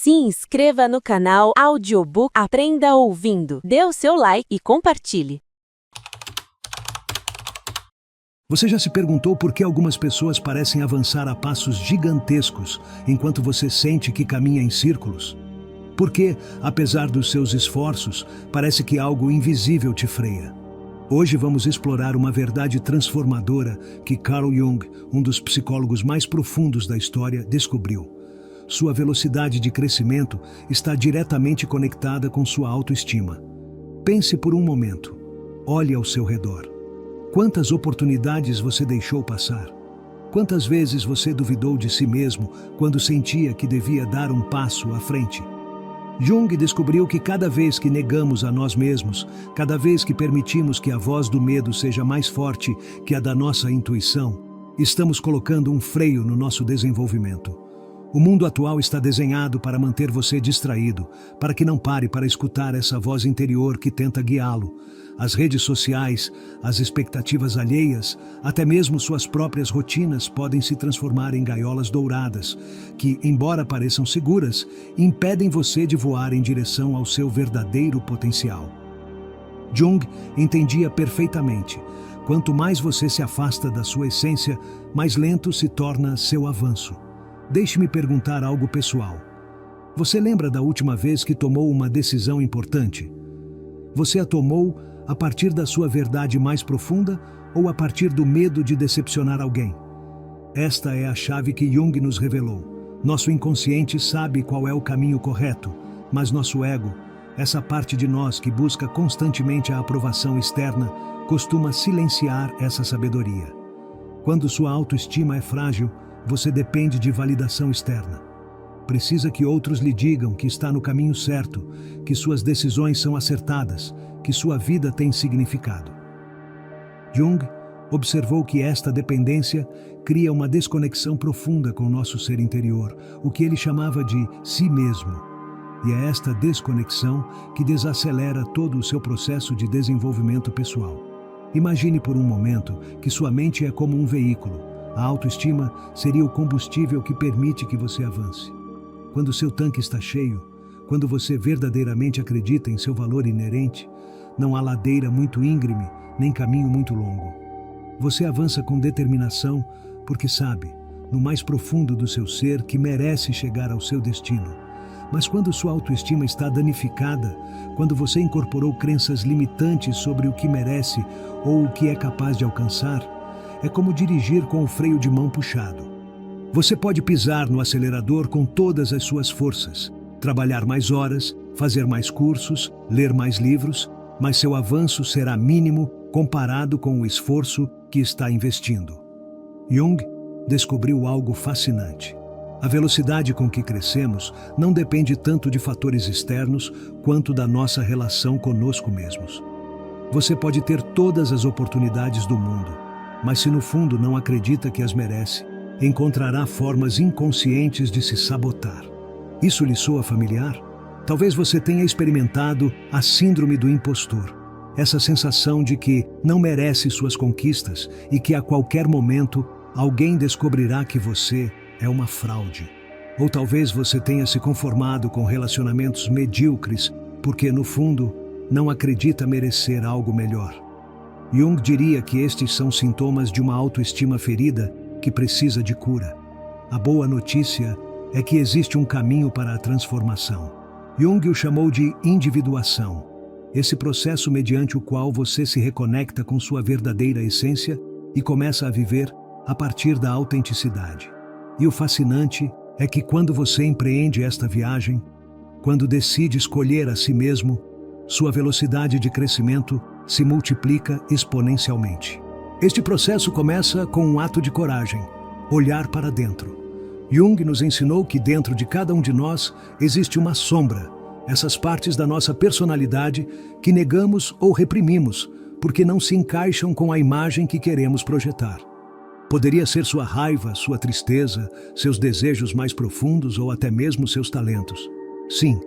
Se inscreva no canal Audiobook Aprenda Ouvindo. Dê o seu like e compartilhe. Você já se perguntou por que algumas pessoas parecem avançar a passos gigantescos enquanto você sente que caminha em círculos? Por que, apesar dos seus esforços, parece que algo invisível te freia? Hoje vamos explorar uma verdade transformadora que Carl Jung, um dos psicólogos mais profundos da história, descobriu. Sua velocidade de crescimento está diretamente conectada com sua autoestima. Pense por um momento. Olhe ao seu redor. Quantas oportunidades você deixou passar? Quantas vezes você duvidou de si mesmo quando sentia que devia dar um passo à frente? Jung descobriu que cada vez que negamos a nós mesmos, cada vez que permitimos que a voz do medo seja mais forte que a da nossa intuição, estamos colocando um freio no nosso desenvolvimento. O mundo atual está desenhado para manter você distraído, para que não pare para escutar essa voz interior que tenta guiá-lo. As redes sociais, as expectativas alheias, até mesmo suas próprias rotinas podem se transformar em gaiolas douradas, que, embora pareçam seguras, impedem você de voar em direção ao seu verdadeiro potencial. Jung entendia perfeitamente. Quanto mais você se afasta da sua essência, mais lento se torna seu avanço. Deixe-me perguntar algo pessoal. Você lembra da última vez que tomou uma decisão importante? Você a tomou a partir da sua verdade mais profunda ou a partir do medo de decepcionar alguém? Esta é a chave que Jung nos revelou. Nosso inconsciente sabe qual é o caminho correto, mas nosso ego, essa parte de nós que busca constantemente a aprovação externa, costuma silenciar essa sabedoria. Quando sua autoestima é frágil, você depende de validação externa. Precisa que outros lhe digam que está no caminho certo, que suas decisões são acertadas, que sua vida tem significado. Jung observou que esta dependência cria uma desconexão profunda com o nosso ser interior, o que ele chamava de si mesmo. E é esta desconexão que desacelera todo o seu processo de desenvolvimento pessoal. Imagine por um momento que sua mente é como um veículo. A autoestima seria o combustível que permite que você avance. Quando seu tanque está cheio, quando você verdadeiramente acredita em seu valor inerente, não há ladeira muito íngreme, nem caminho muito longo. Você avança com determinação porque sabe, no mais profundo do seu ser, que merece chegar ao seu destino. Mas quando sua autoestima está danificada, quando você incorporou crenças limitantes sobre o que merece ou o que é capaz de alcançar, é como dirigir com o freio de mão puxado. Você pode pisar no acelerador com todas as suas forças, trabalhar mais horas, fazer mais cursos, ler mais livros, mas seu avanço será mínimo comparado com o esforço que está investindo. Jung descobriu algo fascinante. A velocidade com que crescemos não depende tanto de fatores externos quanto da nossa relação conosco mesmos. Você pode ter todas as oportunidades do mundo, mas se no fundo não acredita que as merece, encontrará formas inconscientes de se sabotar. Isso lhe soa familiar? Talvez você tenha experimentado a síndrome do impostor, essa sensação de que não merece suas conquistas e que a qualquer momento alguém descobrirá que você é uma fraude. Ou talvez você tenha se conformado com relacionamentos medíocres porque, no fundo, não acredita merecer algo melhor. Jung diria que estes são sintomas de uma autoestima ferida que precisa de cura. A boa notícia é que existe um caminho para a transformação. Jung o chamou de individuação, esse processo mediante o qual você se reconecta com sua verdadeira essência e começa a viver a partir da autenticidade. E o fascinante é que quando você empreende esta viagem, quando decide escolher a si mesmo, sua velocidade de crescimento se multiplica exponencialmente. Este processo começa com um ato de coragem, olhar para dentro. Jung nos ensinou que dentro de cada um de nós existe uma sombra, essas partes da nossa personalidade que negamos ou reprimimos, porque não se encaixam com a imagem que queremos projetar. Poderia ser sua raiva, sua tristeza, seus desejos mais profundos ou até mesmo seus talentos. Sim,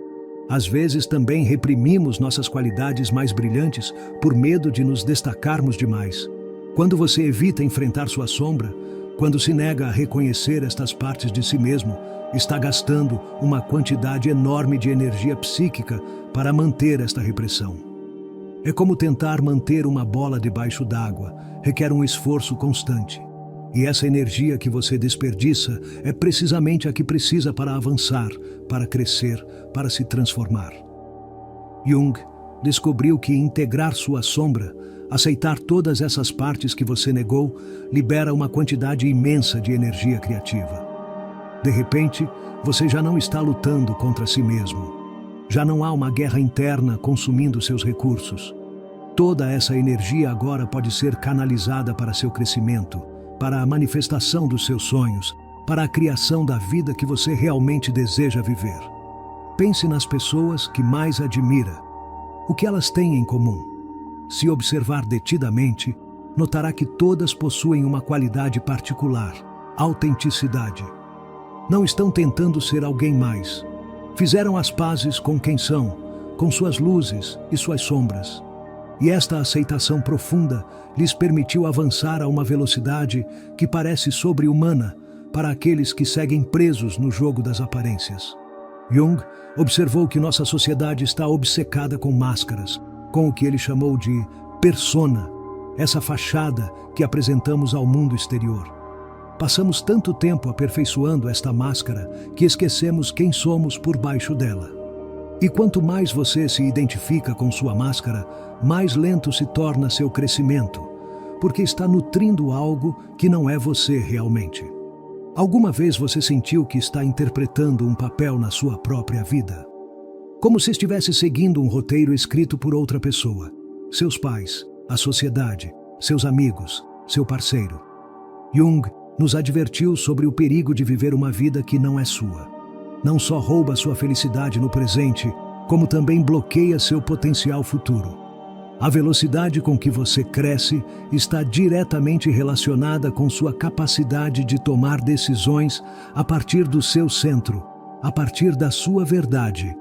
às vezes também reprimimos nossas qualidades mais brilhantes por medo de nos destacarmos demais. Quando você evita enfrentar sua sombra, quando se nega a reconhecer estas partes de si mesmo, está gastando uma quantidade enorme de energia psíquica para manter esta repressão. É como tentar manter uma bola debaixo d'água, requer um esforço constante. E essa energia que você desperdiça é precisamente a que precisa para avançar, para crescer, para se transformar. Jung descobriu que integrar sua sombra, aceitar todas essas partes que você negou, libera uma quantidade imensa de energia criativa. De repente, você já não está lutando contra si mesmo. Já não há uma guerra interna consumindo seus recursos. Toda essa energia agora pode ser canalizada para seu crescimento, para a manifestação dos seus sonhos, para a criação da vida que você realmente deseja viver. Pense nas pessoas que mais admira. O que elas têm em comum? Se observar detidamente, notará que todas possuem uma qualidade particular: autenticidade. Não estão tentando ser alguém mais. Fizeram as pazes com quem são, com suas luzes e suas sombras. E esta aceitação profunda lhes permitiu avançar a uma velocidade que parece sobre-humana para aqueles que seguem presos no jogo das aparências. Jung observou que nossa sociedade está obcecada com máscaras, com o que ele chamou de persona, essa fachada que apresentamos ao mundo exterior. Passamos tanto tempo aperfeiçoando esta máscara que esquecemos quem somos por baixo dela. E quanto mais você se identifica com sua máscara, mais lento se torna seu crescimento, porque está nutrindo algo que não é você realmente. Alguma vez você sentiu que está interpretando um papel na sua própria vida? Como se estivesse seguindo um roteiro escrito por outra pessoa, seus pais, a sociedade, seus amigos, seu parceiro. Jung nos advertiu sobre o perigo de viver uma vida que não é sua. Não só rouba sua felicidade no presente, como também bloqueia seu potencial futuro. A velocidade com que você cresce está diretamente relacionada com sua capacidade de tomar decisões a partir do seu centro, a partir da sua verdade,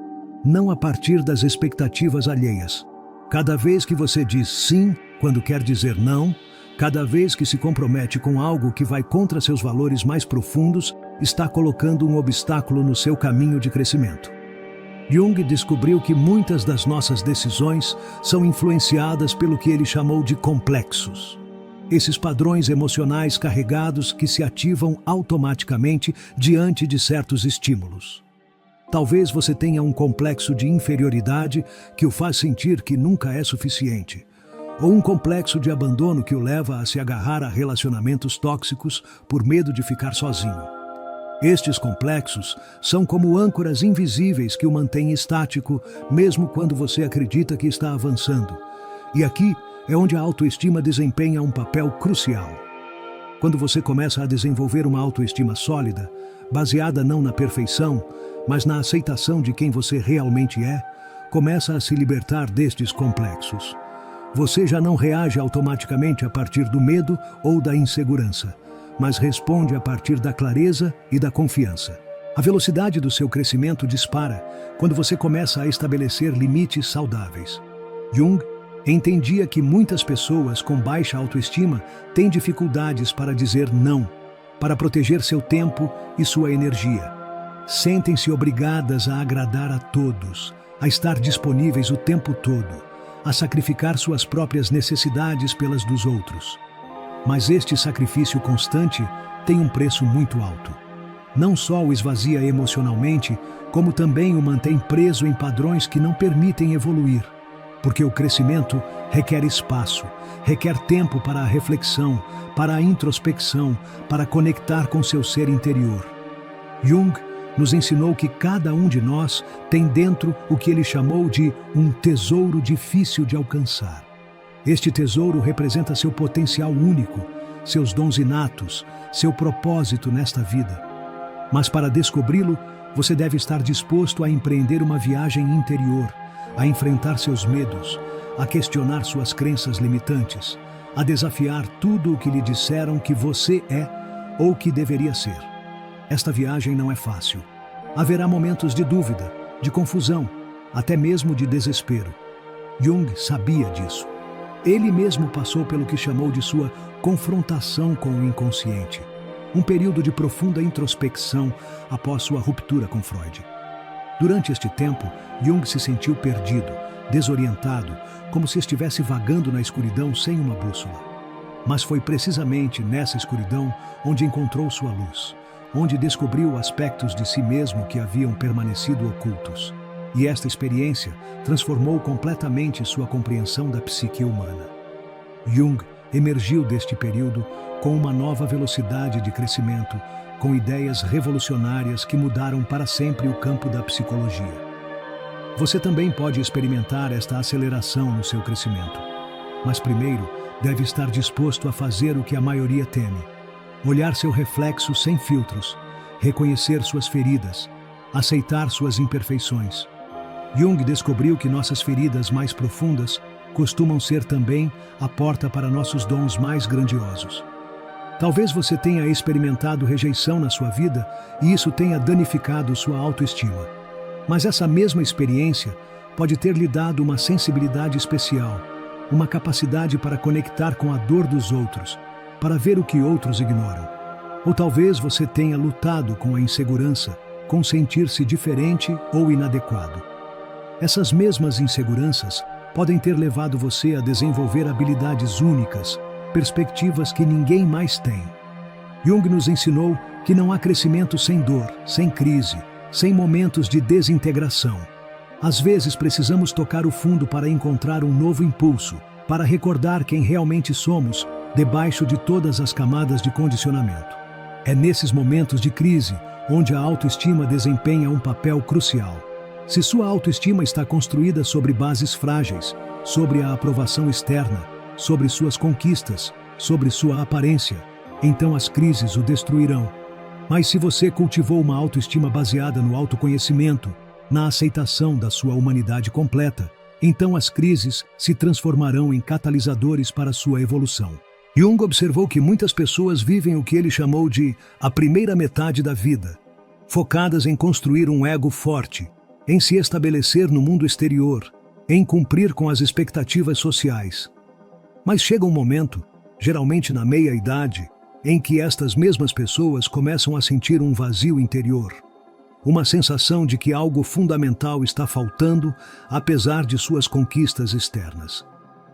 não a partir das expectativas alheias. Cada vez que você diz sim quando quer dizer não, cada vez que se compromete com algo que vai contra seus valores mais profundos, está colocando um obstáculo no seu caminho de crescimento. Jung descobriu que muitas das nossas decisões são influenciadas pelo que ele chamou de complexos. Esses padrões emocionais carregados que se ativam automaticamente diante de certos estímulos. Talvez você tenha um complexo de inferioridade que o faz sentir que nunca é suficiente, ou um complexo de abandono que o leva a se agarrar a relacionamentos tóxicos por medo de ficar sozinho. Estes complexos são como âncoras invisíveis que o mantêm estático, mesmo quando você acredita que está avançando. E aqui é onde a autoestima desempenha um papel crucial. Quando você começa a desenvolver uma autoestima sólida, baseada não na perfeição, mas na aceitação de quem você realmente é, começa a se libertar destes complexos. Você já não reage automaticamente a partir do medo ou da insegurança, mas responde a partir da clareza e da confiança. A velocidade do seu crescimento dispara quando você começa a estabelecer limites saudáveis. Jung entendia que muitas pessoas com baixa autoestima têm dificuldades para dizer não, para proteger seu tempo e sua energia. Sentem-se obrigadas a agradar a todos, a estar disponíveis o tempo todo, a sacrificar suas próprias necessidades pelas dos outros. Mas este sacrifício constante tem um preço muito alto. Não só o esvazia emocionalmente, como também o mantém preso em padrões que não permitem evoluir. Porque o crescimento requer espaço, requer tempo para a reflexão, para a introspecção, para conectar com seu ser interior. Jung nos ensinou que cada um de nós tem dentro o que ele chamou de um tesouro difícil de alcançar. Este tesouro representa seu potencial único, seus dons inatos, seu propósito nesta vida. Mas para descobri-lo, você deve estar disposto a empreender uma viagem interior, a enfrentar seus medos, a questionar suas crenças limitantes, a desafiar tudo o que lhe disseram que você é ou que deveria ser. Esta viagem não é fácil. Haverá momentos de dúvida, de confusão, até mesmo de desespero. Jung sabia disso. Ele mesmo passou pelo que chamou de sua confrontação com o inconsciente. um período de profunda introspecção após sua ruptura com Freud. Durante este tempo, Jung se sentiu perdido, desorientado, como se estivesse vagando na escuridão sem uma bússola. Mas foi precisamente nessa escuridão onde encontrou sua luz, onde descobriu aspectos de si mesmo que haviam permanecido ocultos. E esta experiência transformou completamente sua compreensão da psique humana. Jung emergiu deste período com uma nova velocidade de crescimento, com ideias revolucionárias que mudaram para sempre o campo da psicologia. Você também pode experimentar esta aceleração no seu crescimento. Mas primeiro, deve estar disposto a fazer o que a maioria teme: olhar seu reflexo sem filtros, reconhecer suas feridas, aceitar suas imperfeições. Jung descobriu que nossas feridas mais profundas costumam ser também a porta para nossos dons mais grandiosos. Talvez você tenha experimentado rejeição na sua vida e isso tenha danificado sua autoestima. Mas essa mesma experiência pode ter lhe dado uma sensibilidade especial, uma capacidade para conectar com a dor dos outros, para ver o que outros ignoram. Ou talvez você tenha lutado com a insegurança, com sentir-se diferente ou inadequado. Essas mesmas inseguranças podem ter levado você a desenvolver habilidades únicas, perspectivas que ninguém mais tem. Jung nos ensinou que não há crescimento sem dor, sem crise, sem momentos de desintegração. Às vezes precisamos tocar o fundo para encontrar um novo impulso, para recordar quem realmente somos, debaixo de todas as camadas de condicionamento. É nesses momentos de crise onde a autoestima desempenha um papel crucial. Se sua autoestima está construída sobre bases frágeis, sobre a aprovação externa, sobre suas conquistas, sobre sua aparência, então as crises o destruirão. Mas se você cultivou uma autoestima baseada no autoconhecimento, na aceitação da sua humanidade completa, então as crises se transformarão em catalisadores para sua evolução. Jung observou que muitas pessoas vivem o que ele chamou de a primeira metade da vida, focadas em construir um ego forte, em se estabelecer no mundo exterior, em cumprir com as expectativas sociais. Mas chega um momento, geralmente na meia-idade, em que estas mesmas pessoas começam a sentir um vazio interior, uma sensação de que algo fundamental está faltando, apesar de suas conquistas externas.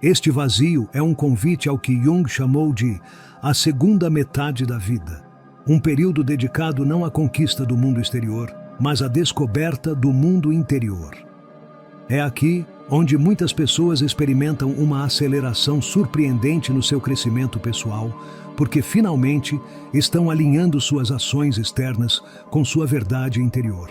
Este vazio é um convite ao que Jung chamou de a segunda metade da vida, um período dedicado não à conquista do mundo exterior, mas à descoberta do mundo interior. É aqui onde muitas pessoas experimentam uma aceleração surpreendente no seu crescimento pessoal, porque finalmente estão alinhando suas ações externas com sua verdade interior.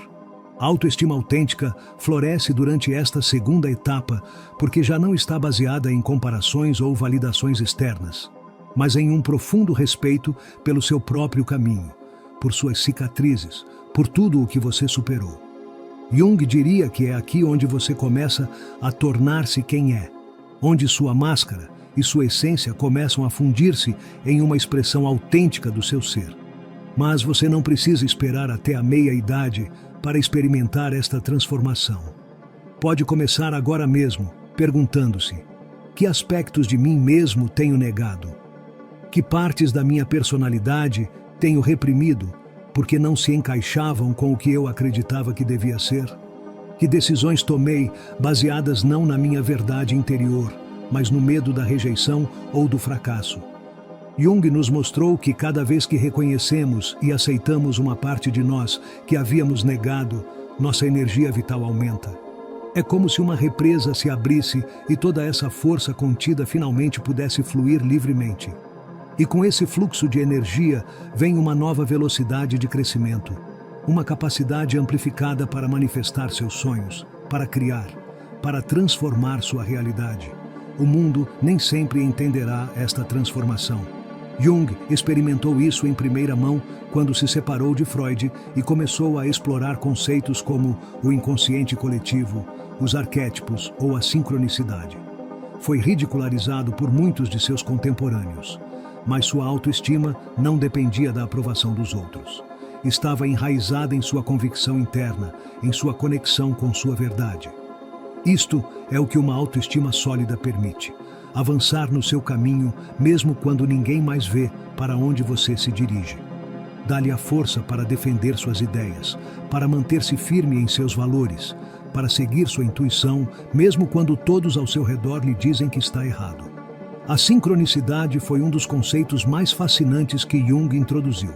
A autoestima autêntica floresce durante esta segunda etapa porque já não está baseada em comparações ou validações externas, mas em um profundo respeito pelo seu próprio caminho, por suas cicatrizes, por tudo o que você superou. Jung diria que é aqui onde você começa a tornar-se quem é, onde sua máscara e sua essência começam a fundir-se em uma expressão autêntica do seu ser. Mas você não precisa esperar até a meia-idade para experimentar esta transformação. Pode começar agora mesmo, perguntando-se: que aspectos de mim mesmo tenho negado? Que partes da minha personalidade tenho reprimido porque não se encaixavam com o que eu acreditava que devia ser? Que decisões tomei baseadas não na minha verdade interior, mas no medo da rejeição ou do fracasso? Jung nos mostrou que cada vez que reconhecemos e aceitamos uma parte de nós que havíamos negado, nossa energia vital aumenta. É como se uma represa se abrisse e toda essa força contida finalmente pudesse fluir livremente. E com esse fluxo de energia vem uma nova velocidade de crescimento, uma capacidade amplificada para manifestar seus sonhos, para criar, para transformar sua realidade. O mundo nem sempre entenderá esta transformação. Jung experimentou isso em primeira mão quando se separou de Freud e começou a explorar conceitos como o inconsciente coletivo, os arquétipos ou a sincronicidade. Foi ridicularizado por muitos de seus contemporâneos, mas sua autoestima não dependia da aprovação dos outros. Estava enraizada em sua convicção interna, em sua conexão com sua verdade. Isto é o que uma autoestima sólida permite: avançar no seu caminho, mesmo quando ninguém mais vê para onde você se dirige. dá-lhe a força para defender suas ideias, para manter-se firme em seus valores, para seguir sua intuição, mesmo quando todos ao seu redor lhe dizem que está errado. A sincronicidade foi um dos conceitos mais fascinantes que Jung introduziu.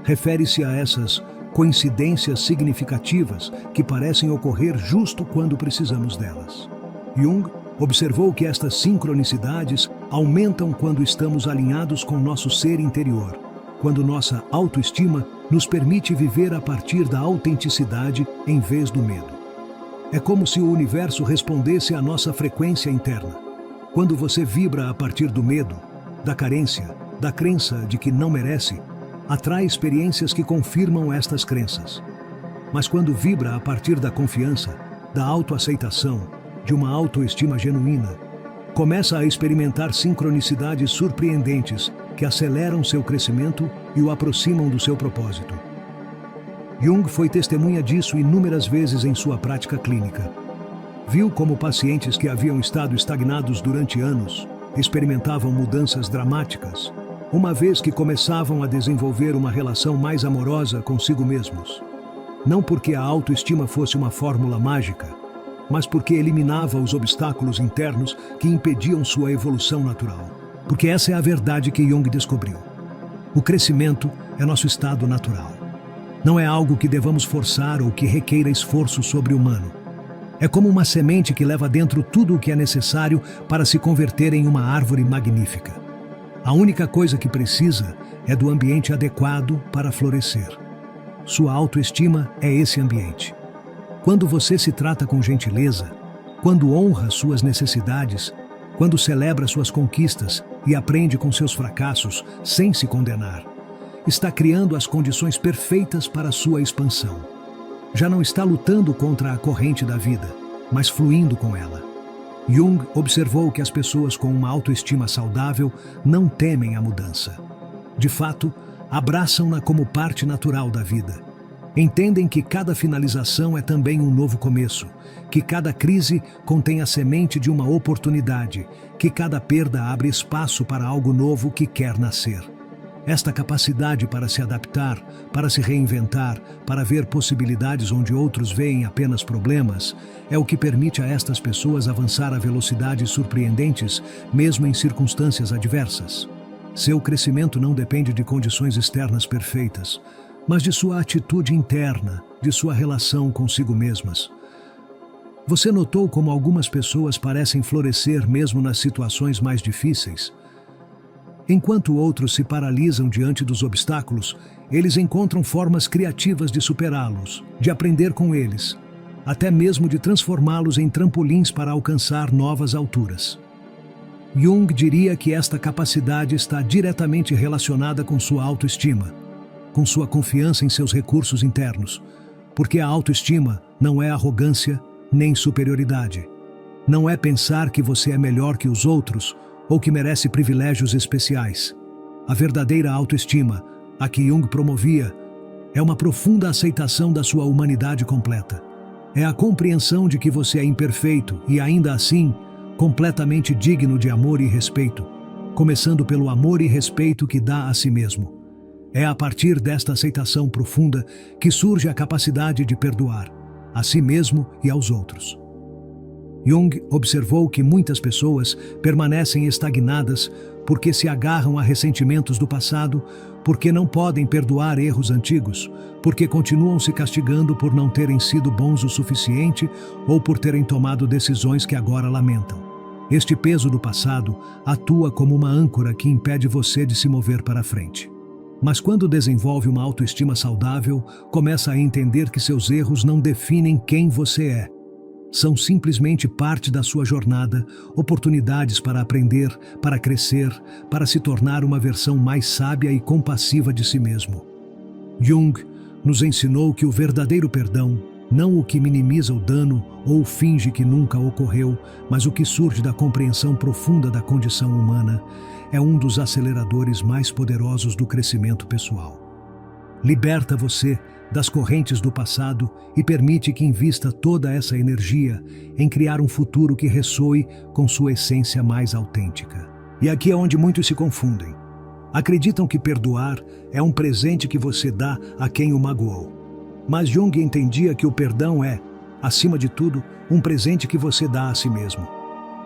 Refere-se a essas coincidências significativas que parecem ocorrer justo quando precisamos delas. Jung observou que estas sincronicidades aumentam quando estamos alinhados com nosso ser interior, quando nossa autoestima nos permite viver a partir da autenticidade em vez do medo. É como se o universo respondesse à nossa frequência interna. Quando você vibra a partir do medo, da carência, da crença de que não merece, atrai experiências que confirmam estas crenças. Mas quando vibra a partir da confiança, da autoaceitação, de uma autoestima genuína, começa a experimentar sincronicidades surpreendentes que aceleram seu crescimento e o aproximam do seu propósito. Jung foi testemunha disso inúmeras vezes em sua prática clínica. Viu como pacientes que haviam estado estagnados durante anos experimentavam mudanças dramáticas, uma vez que começavam a desenvolver uma relação mais amorosa consigo mesmos. Não porque a autoestima fosse uma fórmula mágica, mas porque eliminava os obstáculos internos que impediam sua evolução natural. Porque essa é a verdade que Jung descobriu. O crescimento é nosso estado natural. Não é algo que devamos forçar ou que requeira esforço sobre-humano. É como uma semente que leva dentro tudo o que é necessário para se converter em uma árvore magnífica. A única coisa que precisa é do ambiente adequado para florescer. Sua autoestima é esse ambiente. Quando você se trata com gentileza, quando honra suas necessidades, quando celebra suas conquistas e aprende com seus fracassos sem se condenar, está criando as condições perfeitas para sua expansão. Já não está lutando contra a corrente da vida, mas fluindo com ela. Jung observou que as pessoas com uma autoestima saudável não temem a mudança. De fato, abraçam-na como parte natural da vida. Entendem que cada finalização é também um novo começo, que cada crise contém a semente de uma oportunidade, que cada perda abre espaço para algo novo que quer nascer. Esta capacidade para se adaptar, para se reinventar, para ver possibilidades onde outros veem apenas problemas, é o que permite a estas pessoas avançar a velocidades surpreendentes, mesmo em circunstâncias adversas. Seu crescimento não depende de condições externas perfeitas, mas de sua atitude interna, de sua relação consigo mesmas. Você notou como algumas pessoas parecem florescer mesmo nas situações mais difíceis? Enquanto outros se paralisam diante dos obstáculos, eles encontram formas criativas de superá-los, de aprender com eles, até mesmo de transformá-los em trampolins para alcançar novas alturas. Jung diria que esta capacidade está diretamente relacionada com sua autoestima, com sua confiança em seus recursos internos, porque a autoestima não é arrogância nem superioridade. Não é pensar que você é melhor que os outros ou que merece privilégios especiais. A verdadeira autoestima, a que Jung promovia, é uma profunda aceitação da sua humanidade completa. É a compreensão de que você é imperfeito e, ainda assim, completamente digno de amor e respeito, começando pelo amor e respeito que dá a si mesmo. É a partir desta aceitação profunda que surge a capacidade de perdoar, a si mesmo e aos outros. Jung observou que muitas pessoas permanecem estagnadas porque se agarram a ressentimentos do passado, porque não podem perdoar erros antigos, porque continuam se castigando por não terem sido bons o suficiente ou por terem tomado decisões que agora lamentam. Este peso do passado atua como uma âncora que impede você de se mover para frente. Mas quando desenvolve uma autoestima saudável, começa a entender que seus erros não definem quem você é. São simplesmente parte da sua jornada, oportunidades para aprender, para crescer, para se tornar uma versão mais sábia e compassiva de si mesmo. Jung nos ensinou que o verdadeiro perdão, não o que minimiza o dano ou finge que nunca ocorreu, mas o que surge da compreensão profunda da condição humana, é um dos aceleradores mais poderosos do crescimento pessoal. Liberta você das correntes do passado e permite que invista toda essa energia em criar um futuro que ressoe com sua essência mais autêntica. E aqui é onde muitos se confundem. Acreditam que perdoar é um presente que você dá a quem o magoou. Mas Jung entendia que o perdão é, acima de tudo, um presente que você dá a si mesmo.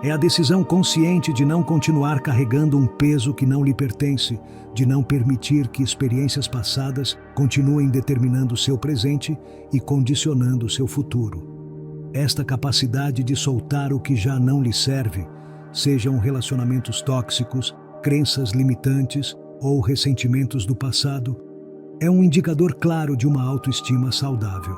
É a decisão consciente de não continuar carregando um peso que não lhe pertence, de não permitir que experiências passadas continuem determinando seu presente e condicionando seu futuro. Esta capacidade de soltar o que já não lhe serve, sejam relacionamentos tóxicos, crenças limitantes ou ressentimentos do passado, é um indicador claro de uma autoestima saudável.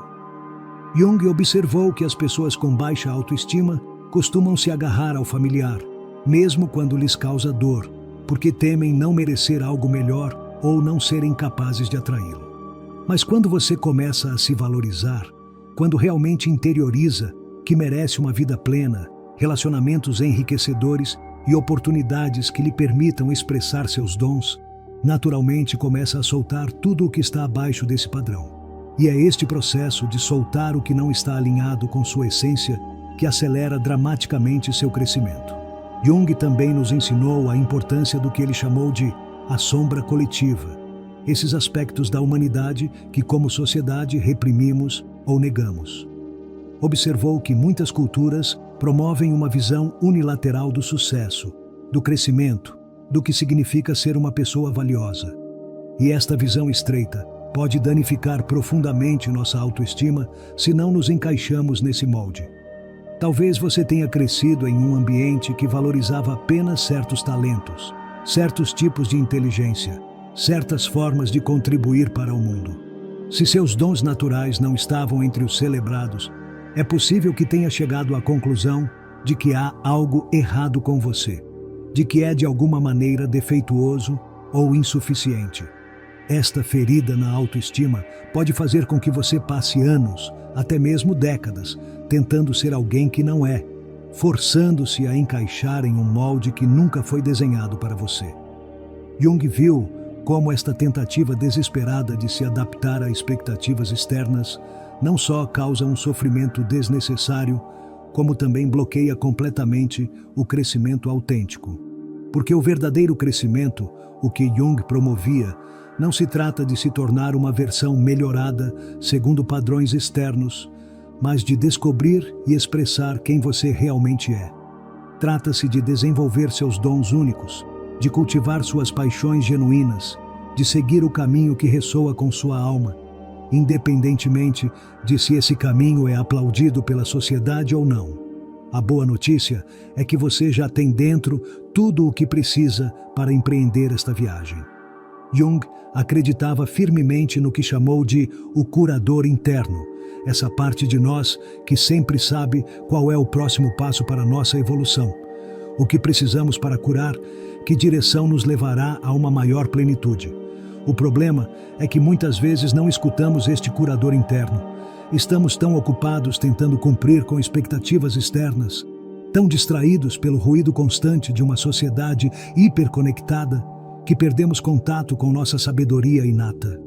Jung observou que as pessoas com baixa autoestima costumam se agarrar ao familiar, mesmo quando lhes causa dor, porque temem não merecer algo melhor ou não serem capazes de atraí-lo. Mas quando você começa a se valorizar, quando realmente interioriza que merece uma vida plena, relacionamentos enriquecedores e oportunidades que lhe permitam expressar seus dons, naturalmente começa a soltar tudo o que está abaixo desse padrão. E é este processo de soltar o que não está alinhado com sua essência que acelera dramaticamente seu crescimento. Jung também nos ensinou a importância do que ele chamou de a sombra coletiva, esses aspectos da humanidade que, como sociedade, reprimimos ou negamos. Observou que muitas culturas promovem uma visão unilateral do sucesso, do crescimento, do que significa ser uma pessoa valiosa. E esta visão estreita pode danificar profundamente nossa autoestima se não nos encaixamos nesse molde. Talvez você tenha crescido em um ambiente que valorizava apenas certos talentos, certos tipos de inteligência, certas formas de contribuir para o mundo. Se seus dons naturais não estavam entre os celebrados, é possível que tenha chegado à conclusão de que há algo errado com você, de que é de alguma maneira defeituoso ou insuficiente. Esta ferida na autoestima pode fazer com que você passe anos, até mesmo décadas, tentando ser alguém que não é, forçando-se a encaixar em um molde que nunca foi desenhado para você. Jung viu como esta tentativa desesperada de se adaptar a expectativas externas não só causa um sofrimento desnecessário, como também bloqueia completamente o crescimento autêntico. Porque o verdadeiro crescimento, o que Jung promovia, não se trata de se tornar uma versão melhorada segundo padrões externos, mas de descobrir e expressar quem você realmente é. Trata-se de desenvolver seus dons únicos, de cultivar suas paixões genuínas, de seguir o caminho que ressoa com sua alma, independentemente de se esse caminho é aplaudido pela sociedade ou não. A boa notícia é que você já tem dentro tudo o que precisa para empreender esta viagem. Jung acreditava firmemente no que chamou de o curador interno, essa parte de nós que sempre sabe qual é o próximo passo para a nossa evolução, o que precisamos para curar, que direção nos levará a uma maior plenitude. O problema é que muitas vezes não escutamos este curador interno. Estamos tão ocupados tentando cumprir com expectativas externas, tão distraídos pelo ruído constante de uma sociedade hiperconectada, que perdemos contato com nossa sabedoria inata.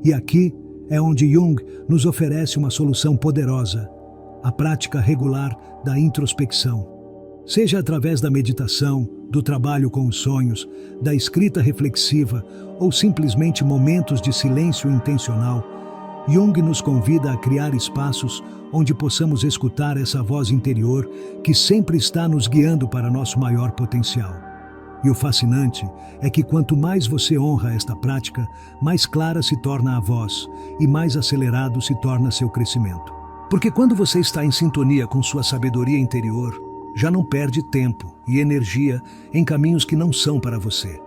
E aqui é onde Jung nos oferece uma solução poderosa, a prática regular da introspecção. Seja através da meditação, do trabalho com os sonhos, da escrita reflexiva ou simplesmente momentos de silêncio intencional, Jung nos convida a criar espaços onde possamos escutar essa voz interior que sempre está nos guiando para nosso maior potencial. E o fascinante é que quanto mais você honra esta prática, mais clara se torna a voz e mais acelerado se torna seu crescimento. Porque quando você está em sintonia com sua sabedoria interior, já não perde tempo e energia em caminhos que não são para você.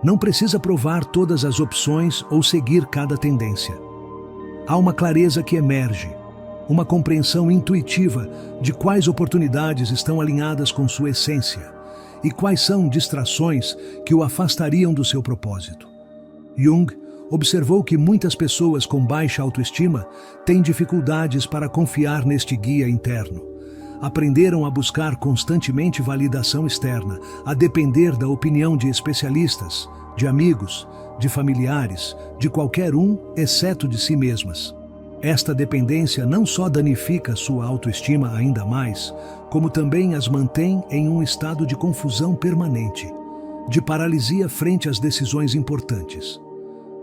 Não precisa provar todas as opções ou seguir cada tendência. Há uma clareza que emerge, uma compreensão intuitiva de quais oportunidades estão alinhadas com sua essência e quais são distrações que o afastariam do seu propósito. Jung observou que muitas pessoas com baixa autoestima têm dificuldades para confiar neste guia interno. Aprenderam a buscar constantemente validação externa, a depender da opinião de especialistas, de amigos, de familiares, de qualquer um, exceto de si mesmas. Esta dependência não só danifica sua autoestima ainda mais, como também as mantém em um estado de confusão permanente. de paralisia frente às decisões importantes.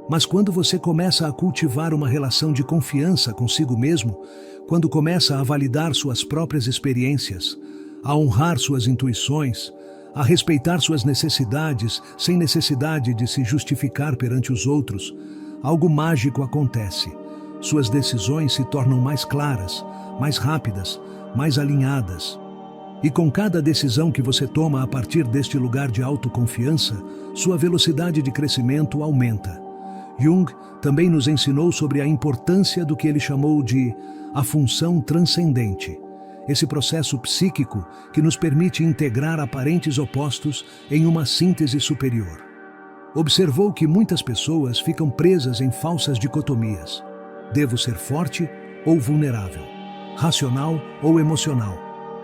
Mas quando você começa a cultivar uma relação de confiança consigo mesmo, quando começa a validar suas próprias experiências, a honrar suas intuições, a respeitar suas necessidades sem necessidade de se justificar perante os outros, algo mágico acontece. Suas decisões se tornam mais claras, mais rápidas, mais alinhadas. E com cada decisão que você toma a partir deste lugar de autoconfiança, sua velocidade de crescimento aumenta. Jung também nos ensinou sobre a importância do que ele chamou de a função transcendente, esse processo psíquico que nos permite integrar aparentes opostos em uma síntese superior. Observou que muitas pessoas ficam presas em falsas dicotomias. Devo ser forte ou vulnerável, racional ou emocional,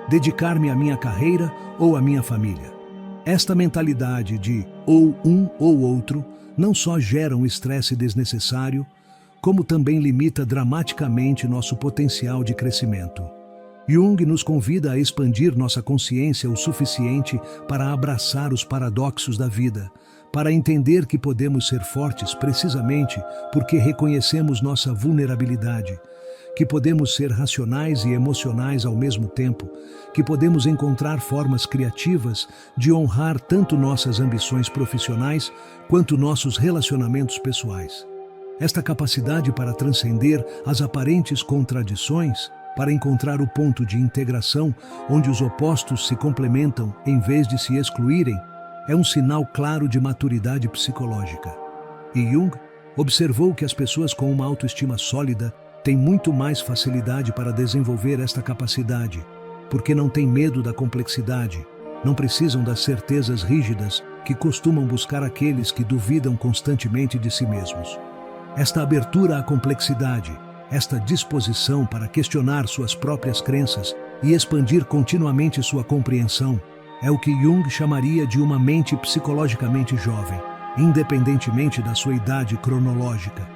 dedicar-me à minha carreira ou à minha família. Esta mentalidade de ou um ou outro não só gera um estresse desnecessário, como também limita dramaticamente nosso potencial de crescimento. Jung nos convida a expandir nossa consciência o suficiente para abraçar os paradoxos da vida, para entender que podemos ser fortes precisamente porque reconhecemos nossa vulnerabilidade, que podemos ser racionais e emocionais ao mesmo tempo, que podemos encontrar formas criativas de honrar tanto nossas ambições profissionais quanto nossos relacionamentos pessoais. Esta capacidade para transcender as aparentes contradições, para encontrar o ponto de integração onde os opostos se complementam em vez de se excluírem, é um sinal claro de maturidade psicológica. E Jung observou que as pessoas com uma autoestima sólida têm muito mais facilidade para desenvolver esta capacidade, porque não têm medo da complexidade, não precisam das certezas rígidas que costumam buscar aqueles que duvidam constantemente de si mesmos. Esta abertura à complexidade, esta disposição para questionar suas próprias crenças e expandir continuamente sua compreensão, é o que Jung chamaria de uma mente psicologicamente jovem, independentemente da sua idade cronológica.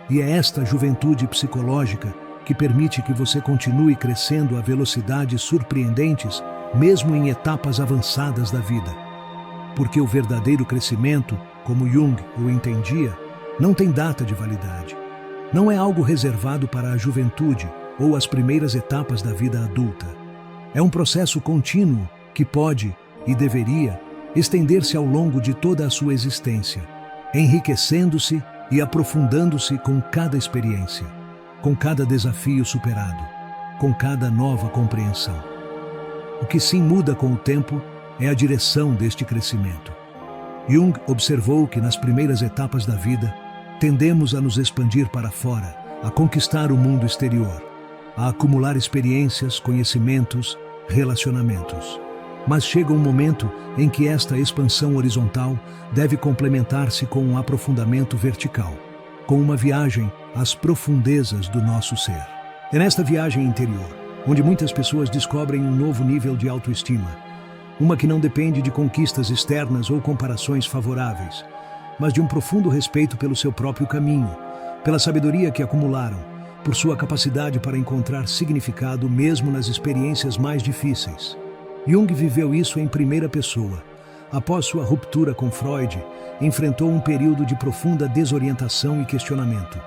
E é esta juventude psicológica que permite que você continue crescendo a velocidades surpreendentes, mesmo em etapas avançadas da vida. Porque o verdadeiro crescimento, como Jung o entendia, não tem data de validade. Não é algo reservado para a juventude ou as primeiras etapas da vida adulta. É um processo contínuo que pode e deveria estender-se ao longo de toda a sua existência, enriquecendo-se e aprofundando-se com cada experiência, com cada desafio superado, com cada nova compreensão. O que sim muda com o tempo é a direção deste crescimento. Jung observou que nas primeiras etapas da vida, tendemos a nos expandir para fora, a conquistar o mundo exterior, a acumular experiências, conhecimentos, relacionamentos. Mas chega um momento em que esta expansão horizontal deve complementar-se com um aprofundamento vertical, com uma viagem às profundezas do nosso ser. É nesta viagem interior, onde muitas pessoas descobrem um novo nível de autoestima, uma que não depende de conquistas externas ou comparações favoráveis, mas de um profundo respeito pelo seu próprio caminho, pela sabedoria que acumularam, por sua capacidade para encontrar significado mesmo nas experiências mais difíceis. Jung viveu isso em primeira pessoa. Após sua ruptura com Freud, enfrentou um período de profunda desorientação e questionamento.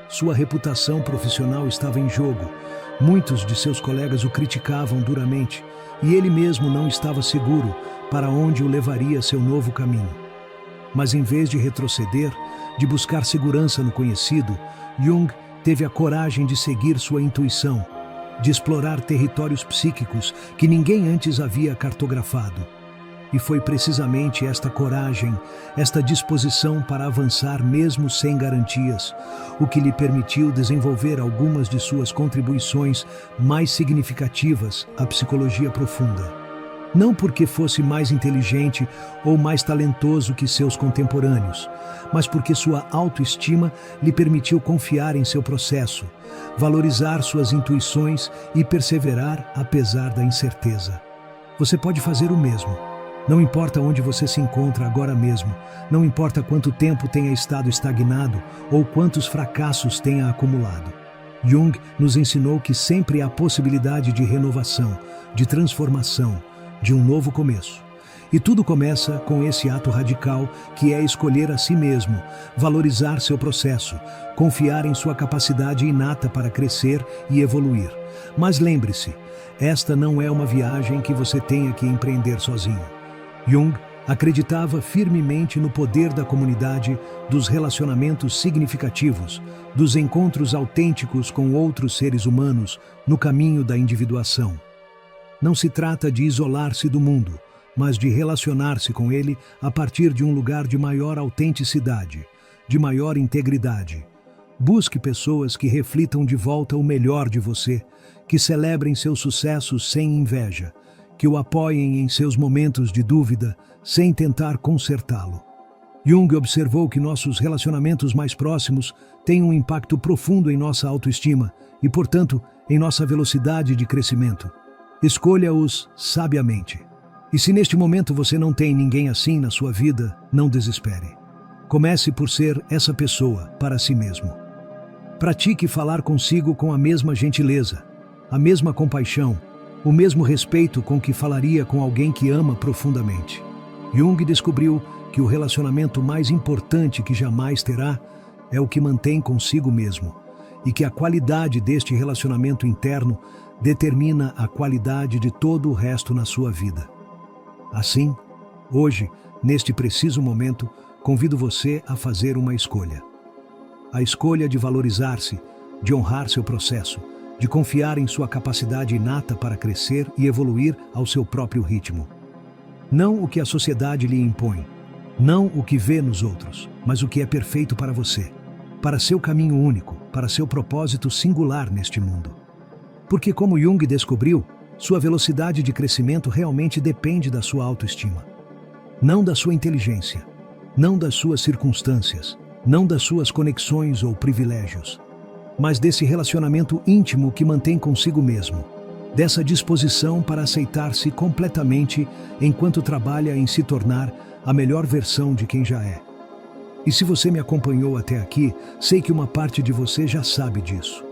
Sua reputação profissional estava em jogo. Muitos de seus colegas o criticavam duramente, e ele mesmo não estava seguro para onde o levaria seu novo caminho. Mas em vez de retroceder, de buscar segurança no conhecido, Jung teve a coragem de seguir sua intuição, de explorar territórios psíquicos que ninguém antes havia cartografado. E foi precisamente esta coragem, esta disposição para avançar mesmo sem garantias, o que lhe permitiu desenvolver algumas de suas contribuições mais significativas à psicologia profunda. Não porque fosse mais inteligente ou mais talentoso que seus contemporâneos, mas porque sua autoestima lhe permitiu confiar em seu processo, valorizar suas intuições e perseverar apesar da incerteza. Você pode fazer o mesmo. Não importa onde você se encontra agora mesmo, não importa quanto tempo tenha estado estagnado ou quantos fracassos tenha acumulado. Jung nos ensinou que sempre há possibilidade de renovação, de transformação, de um novo começo. E tudo começa com esse ato radical que é escolher a si mesmo, valorizar seu processo, confiar em sua capacidade inata para crescer e evoluir. Mas lembre-se, esta não é uma viagem que você tenha que empreender sozinho. Jung acreditava firmemente no poder da comunidade, dos relacionamentos significativos, dos encontros autênticos com outros seres humanos no caminho da individuação. Não se trata de isolar-se do mundo, mas de relacionar-se com ele a partir de um lugar de maior autenticidade, de maior integridade. Busque pessoas que reflitam de volta o melhor de você, que celebrem seus sucessos sem inveja, que o apoiem em seus momentos de dúvida, sem tentar consertá-lo. Jung observou que nossos relacionamentos mais próximos têm um impacto profundo em nossa autoestima e, portanto, em nossa velocidade de crescimento. Escolha-os sabiamente. E se neste momento você não tem ninguém assim na sua vida, não desespere. Comece por ser essa pessoa para si mesmo. Pratique falar consigo com a mesma gentileza, a mesma compaixão, o mesmo respeito com que falaria com alguém que ama profundamente. Jung descobriu que o relacionamento mais importante que jamais terá é o que mantém consigo mesmo, e que a qualidade deste relacionamento interno determina a qualidade de todo o resto na sua vida. Assim, hoje, neste preciso momento, convido você a fazer uma escolha. A escolha de valorizar-se, de honrar seu processo, de confiar em sua capacidade inata para crescer e evoluir ao seu próprio ritmo. Não o que a sociedade lhe impõe, não o que vê nos outros, mas o que é perfeito para você, para seu caminho único, para seu propósito singular neste mundo. Porque, como Jung descobriu, sua velocidade de crescimento realmente depende da sua autoestima. Não da sua inteligência, não das suas circunstâncias, não das suas conexões ou privilégios, mas desse relacionamento íntimo que mantém consigo mesmo, dessa disposição para aceitar-se completamente enquanto trabalha em se tornar a melhor versão de quem já é. E se você me acompanhou até aqui, sei que uma parte de você já sabe disso.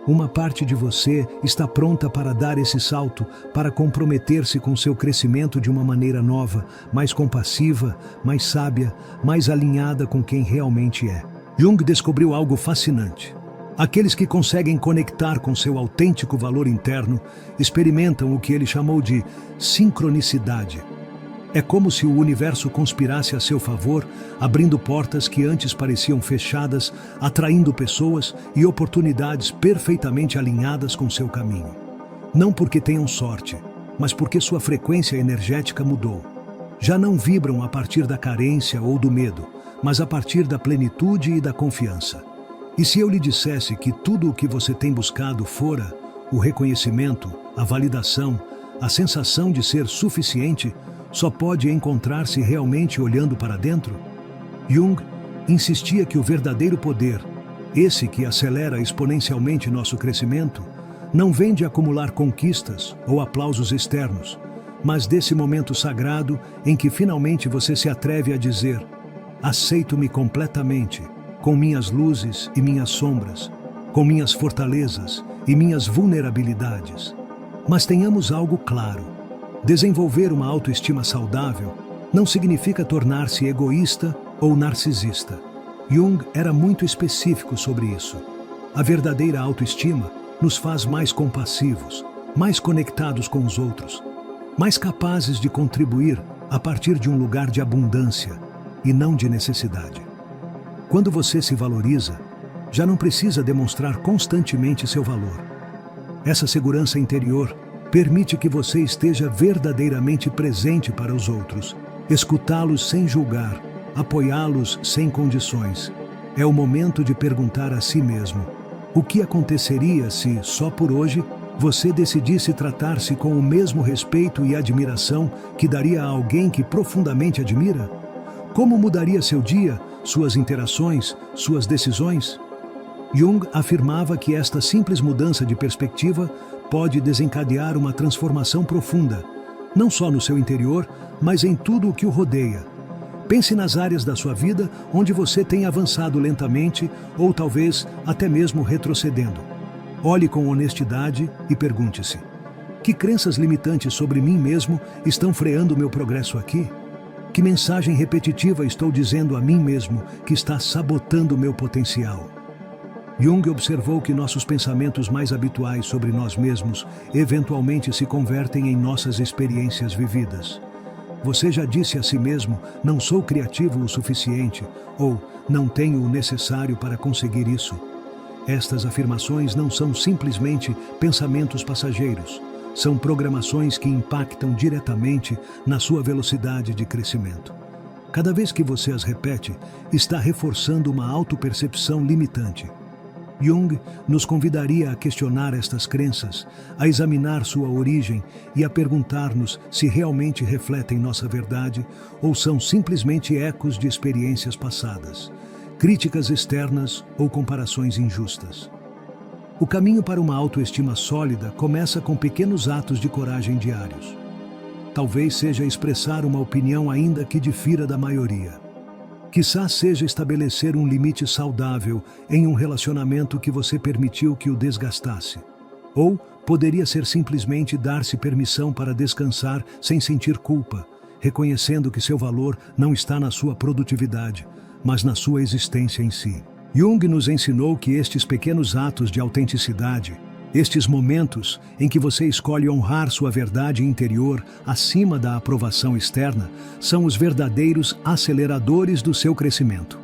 Uma parte de você está pronta para dar esse salto, para comprometer-se com seu crescimento de uma maneira nova, mais compassiva, mais sábia, mais alinhada com quem realmente é. Jung descobriu algo fascinante. Aqueles que conseguem conectar com seu autêntico valor interno experimentam o que ele chamou de sincronicidade. É como se o universo conspirasse a seu favor, abrindo portas que antes pareciam fechadas, atraindo pessoas e oportunidades perfeitamente alinhadas com seu caminho. Não porque tenham sorte, mas porque sua frequência energética mudou. Já não vibram a partir da carência ou do medo, mas a partir da plenitude e da confiança. E se eu lhe dissesse que tudo o que você tem buscado fora o reconhecimento, a validação, a sensação de ser suficiente, só pode encontrar-se realmente olhando para dentro? Jung insistia que o verdadeiro poder, esse que acelera exponencialmente nosso crescimento, não vem de acumular conquistas ou aplausos externos, mas desse momento sagrado em que finalmente você se atreve a dizer: aceito-me completamente, com minhas luzes e minhas sombras, com minhas fortalezas e minhas vulnerabilidades. Mas tenhamos algo claro. Desenvolver uma autoestima saudável não significa tornar-se egoísta ou narcisista. Jung era muito específico sobre isso. A verdadeira autoestima nos faz mais compassivos, mais conectados com os outros, mais capazes de contribuir a partir de um lugar de abundância e não de necessidade. Quando você se valoriza, já não precisa demonstrar constantemente seu valor. Essa segurança interior permite que você esteja verdadeiramente presente para os outros, escutá-los sem julgar, apoiá-los sem condições. É o momento de perguntar a si mesmo: o que aconteceria se, só por hoje, você decidisse tratar-se com o mesmo respeito e admiração que daria a alguém que profundamente admira? Como mudaria seu dia, suas interações, suas decisões? Jung afirmava que esta simples mudança de perspectiva pode desencadear uma transformação profunda, não só no seu interior, mas em tudo o que o rodeia. Pense nas áreas da sua vida onde você tem avançado lentamente ou talvez até mesmo retrocedendo. Olhe com honestidade e pergunte-se: Que crenças limitantes sobre mim mesmo estão freando o meu progresso aqui? Que mensagem repetitiva estou dizendo a mim mesmo que está sabotando o meu potencial? Jung observou que nossos pensamentos mais habituais sobre nós mesmos eventualmente se convertem em nossas experiências vividas. Você já disse a si mesmo, não sou criativo o suficiente, ou não tenho o necessário para conseguir isso. Estas afirmações não são simplesmente pensamentos passageiros. São programações que impactam diretamente na sua velocidade de crescimento. Cada vez que você as repete, está reforçando uma autopercepção limitante. Jung nos convidaria a questionar estas crenças, a examinar sua origem e a perguntar-nos se realmente refletem nossa verdade ou são simplesmente ecos de experiências passadas, críticas externas ou comparações injustas. O caminho para uma autoestima sólida começa com pequenos atos de coragem diários. Talvez seja expressar uma opinião ainda que difira da maioria. Quizá seja estabelecer um limite saudável em um relacionamento que você permitiu que o desgastasse. Ou poderia ser simplesmente dar-se permissão para descansar sem sentir culpa, reconhecendo que seu valor não está na sua produtividade, mas na sua existência em si. Jung nos ensinou que estes pequenos atos de autenticidade, estes momentos em que você escolhe honrar sua verdade interior acima da aprovação externa, são os verdadeiros aceleradores do seu crescimento.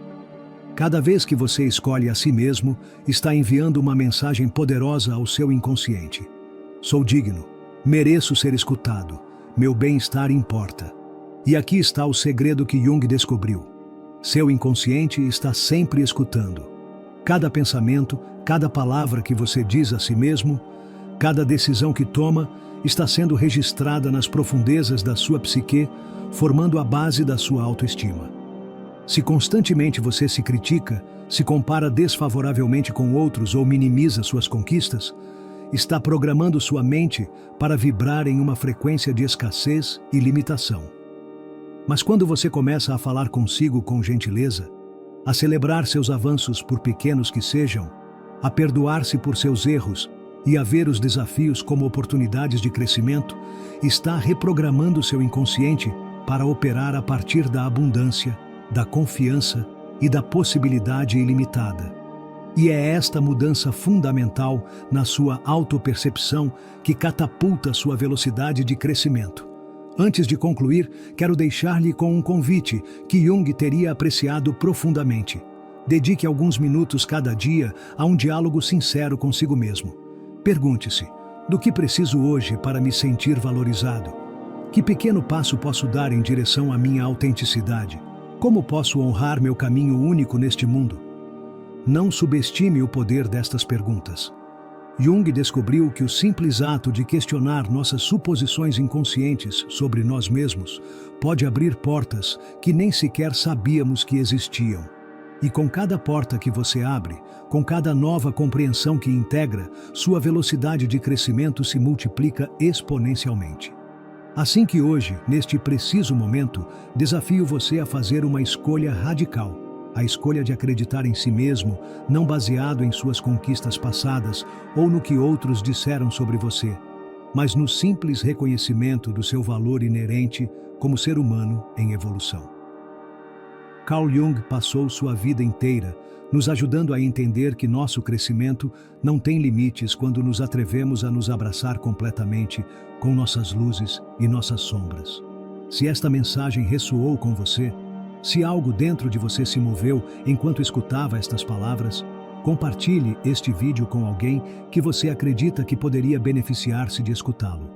Cada vez que você escolhe a si mesmo, está enviando uma mensagem poderosa ao seu inconsciente. Sou digno, mereço ser escutado, meu bem-estar importa. E aqui está o segredo que Jung descobriu. Seu inconsciente está sempre escutando. Cada pensamento, cada palavra que você diz a si mesmo, cada decisão que toma, está sendo registrada nas profundezas da sua psique, formando a base da sua autoestima. Se constantemente você se critica, se compara desfavoravelmente com outros ou minimiza suas conquistas, está programando sua mente para vibrar em uma frequência de escassez e limitação. Mas quando você começa a falar consigo com gentileza, a celebrar seus avanços por pequenos que sejam, a perdoar-se por seus erros e a ver os desafios como oportunidades de crescimento, está reprogramando seu inconsciente para operar a partir da abundância, da confiança e da possibilidade ilimitada. E é esta mudança fundamental na sua autopercepção que catapulta sua velocidade de crescimento. Antes de concluir, quero deixar-lhe com um convite que Jung teria apreciado profundamente. Dedique alguns minutos cada dia a um diálogo sincero consigo mesmo. Pergunte-se: do que preciso hoje para me sentir valorizado? Que pequeno passo posso dar em direção à minha autenticidade? Como posso honrar meu caminho único neste mundo? Não subestime o poder destas perguntas. Jung descobriu que o simples ato de questionar nossas suposições inconscientes sobre nós mesmos pode abrir portas que nem sequer sabíamos que existiam. E com cada porta que você abre, com cada nova compreensão que integra, sua velocidade de crescimento se multiplica exponencialmente. Assim que hoje, neste preciso momento, desafio você a fazer uma escolha radical. A escolha de acreditar em si mesmo, não baseado em suas conquistas passadas ou no que outros disseram sobre você, mas no simples reconhecimento do seu valor inerente como ser humano em evolução. Carl Jung passou sua vida inteira nos ajudando a entender que nosso crescimento não tem limites quando nos atrevemos a nos abraçar completamente com nossas luzes e nossas sombras. Se esta mensagem ressoou com você, se algo dentro de você se moveu enquanto escutava estas palavras, compartilhe este vídeo com alguém que você acredita que poderia beneficiar-se de escutá-lo.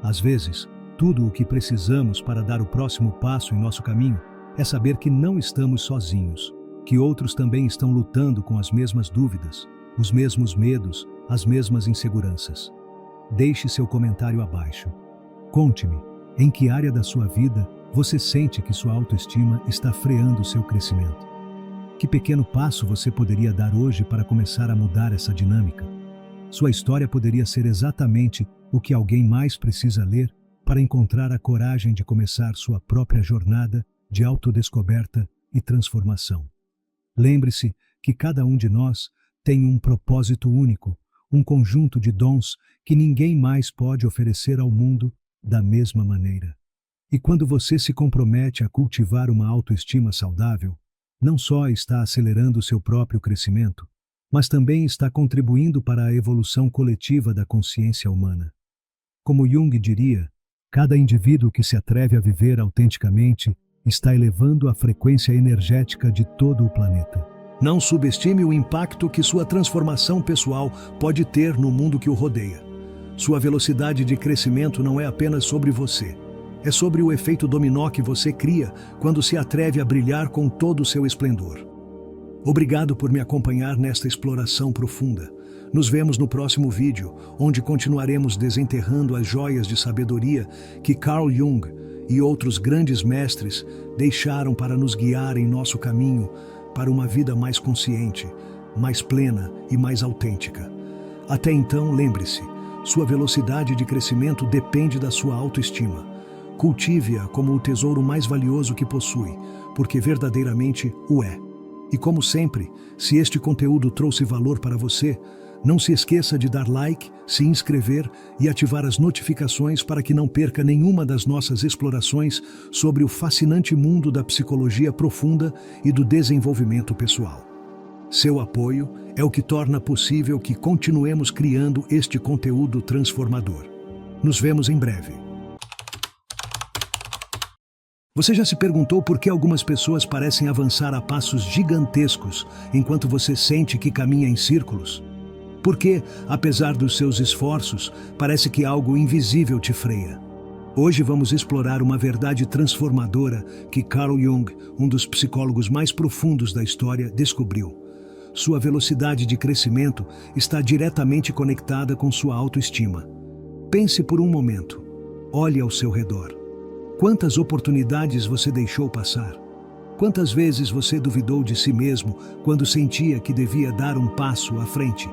Às vezes, tudo o que precisamos para dar o próximo passo em nosso caminho é saber que não estamos sozinhos, que outros também estão lutando com as mesmas dúvidas, os mesmos medos, as mesmas inseguranças. Deixe seu comentário abaixo. Conte-me, em que área da sua vida você sente que sua autoestima está freando o seu crescimento? Que pequeno passo você poderia dar hoje para começar a mudar essa dinâmica? Sua história poderia ser exatamente o que alguém mais precisa ler para encontrar a coragem de começar sua própria jornada de autodescoberta e transformação. Lembre-se que cada um de nós tem um propósito único, um conjunto de dons que ninguém mais pode oferecer ao mundo da mesma maneira. E quando você se compromete a cultivar uma autoestima saudável, não só está acelerando seu próprio crescimento, mas também está contribuindo para a evolução coletiva da consciência humana. Como Jung diria, cada indivíduo que se atreve a viver autenticamente está elevando a frequência energética de todo o planeta. Não subestime o impacto que sua transformação pessoal pode ter no mundo que o rodeia. Sua velocidade de crescimento não é apenas sobre você. É sobre o efeito dominó que você cria quando se atreve a brilhar com todo o seu esplendor. Obrigado por me acompanhar nesta exploração profunda. Nos vemos no próximo vídeo, onde continuaremos desenterrando as joias de sabedoria que Carl Jung e outros grandes mestres deixaram para nos guiar em nosso caminho para uma vida mais consciente, mais plena e mais autêntica. Até então, lembre-se, sua velocidade de crescimento depende da sua autoestima. Cultive-a como o tesouro mais valioso que possui, porque verdadeiramente o é. E como sempre, se este conteúdo trouxe valor para você, não se esqueça de dar like, se inscrever e ativar as notificações para que não perca nenhuma das nossas explorações sobre o fascinante mundo da psicologia profunda e do desenvolvimento pessoal. Seu apoio é o que torna possível que continuemos criando este conteúdo transformador. Nos vemos em breve. Você já se perguntou por que algumas pessoas parecem avançar a passos gigantescos enquanto você sente que caminha em círculos? Por que, apesar dos seus esforços, parece que algo invisível te freia? Hoje vamos explorar uma verdade transformadora que Carl Jung, um dos psicólogos mais profundos da história, descobriu. Sua velocidade de crescimento está diretamente conectada com sua autoestima. Pense por um momento. Olhe ao seu redor. Quantas oportunidades você deixou passar? Quantas vezes você duvidou de si mesmo quando sentia que devia dar um passo à frente?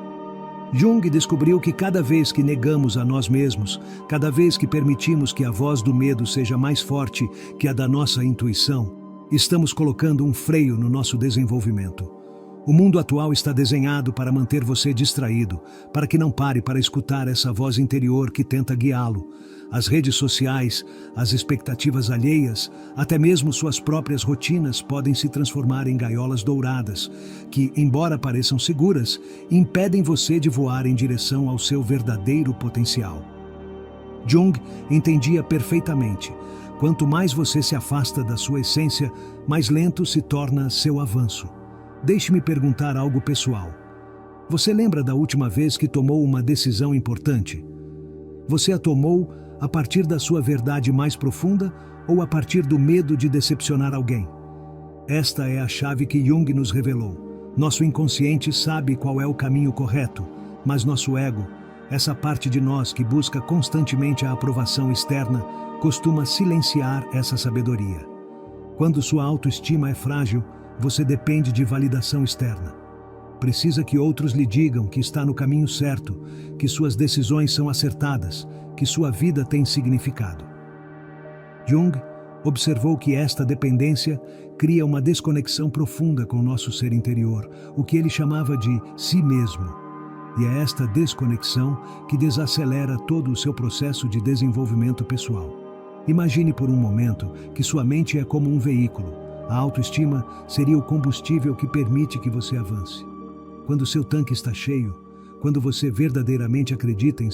Jung descobriu que cada vez que negamos a nós mesmos, cada vez que permitimos que a voz do medo seja mais forte que a da nossa intuição, estamos colocando um freio no nosso desenvolvimento. O mundo atual está desenhado para manter você distraído, para que não pare para escutar essa voz interior que tenta guiá-lo. As redes sociais, as expectativas alheias, até mesmo suas próprias rotinas podem se transformar em gaiolas douradas, que, embora pareçam seguras, impedem você de voar em direção ao seu verdadeiro potencial. Jung entendia perfeitamente. Quanto mais você se afasta da sua essência, mais lento se torna seu avanço. Deixe-me perguntar algo pessoal. Você lembra da última vez que tomou uma decisão importante? Você a tomou a partir da sua verdade mais profunda ou a partir do medo de decepcionar alguém? Esta é a chave que Jung nos revelou. Nosso inconsciente sabe qual é o caminho correto, mas nosso ego, essa parte de nós que busca constantemente a aprovação externa, costuma silenciar essa sabedoria. Quando sua autoestima é frágil, você depende de validação externa. Precisa que outros lhe digam que está no caminho certo, que suas decisões são acertadas, que sua vida tem significado. Jung observou que esta dependência cria uma desconexão profunda com nosso ser interior, o que ele chamava de si mesmo. E é esta desconexão que desacelera todo o seu processo de desenvolvimento pessoal. Imagine por um momento que sua mente é como um veículo. A autoestima seria o combustível que permite que você avance. Quando seu tanque está cheio, quando você verdadeiramente acredita em